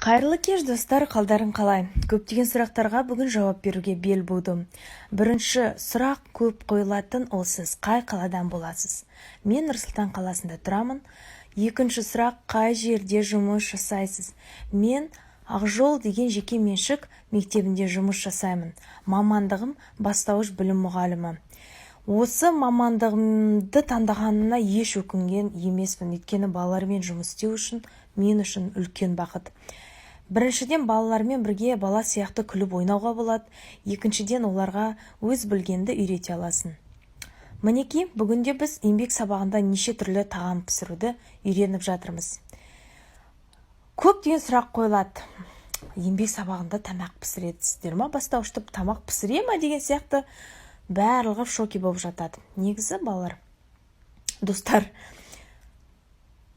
Қайырлы кеш достар, қалдарың қалай? Көптеген сұрақтарға бүгін жауап беруге бел будым. Бірінші сұрақ көп қойылатын, ол сіз қай қаладан боласыз? Мен Нұр-Сұлтан қаласында тұрамын. Екінші сұрақ, қай жерде жұмыс жасайсыз? Мен Ақжол деген жеке меншік мектебінде жұмыс жасаймын. Мамандығым бастауыш білім мұғалімі. Осы мамандығымды таңдағанына еш өкінген емеспін, өйткені балалармен жұмыс істеу үшін мен үшін үлкен бақыт. Біріншіден, балалармен бірге бала сияқты күліп ойнауға болады. Екіншіден, оларға өз білгенді үйрете аласың. Мінекей, бүгінде біз еңбек сабағында неше түрлі тағам пісіруді үйреніп жатырмыз. Көптеген сұрақ қойылады. Еңбек сабағында тамақ пісіретсіздер ме? Бастауышта тамақ пісіре ме деген сияқты барлығы шоке болып жатады. Негізі балалар, достар,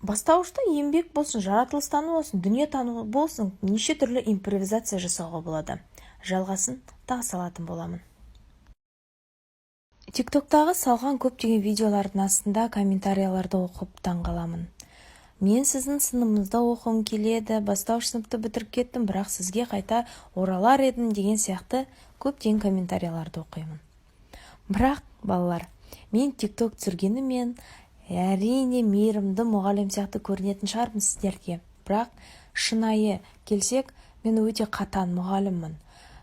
бастауышта еңбек болсын, жаратылыстану болсын, дүниетану болсын, неше түрлі импровизация жасауға болады. Жалғасын тағы салатын боламын. Тиктоктағы салған көптеген видеолардың астында комментарияларды оқып таңғаламын. Мен сіздің сыныбыңызда оқығым келеді, бастауыш сыныпты бітіріп кеттім, бірақ сізге қайта оралар едім деген сияқты көптеген комментарияларды оқимын. Бірақ, балалар, мен тикток түсіргенімен әрине мейірімді мұғалім сияқты көрінетін шығармын сіздерге. Бірақ шынайы келсек, мен өте қатаң мұғаліммін.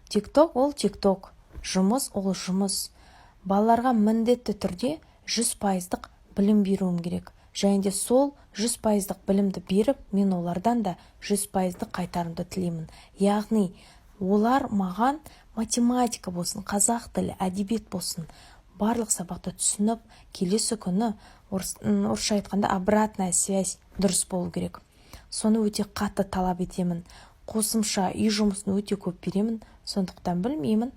Тикток ол тикток, жұмыс ол жұмыс. Балаларға міндетті түрде 100% білім беруім керек. Және де сол 100% білімді беріп, мен олардан да 100% қайтарымды тілеймін. Яғни, олар маған математика болсын, қазақ тілі, әдебиет болсын, барлық сабақты түсініп, келесі күні орысша айтқанда обратная связь дұрыс болу керек. Соны өте қатты талап етемін. Қосымша үй жұмысын өте көп беремін. Сондықтан білмеймін,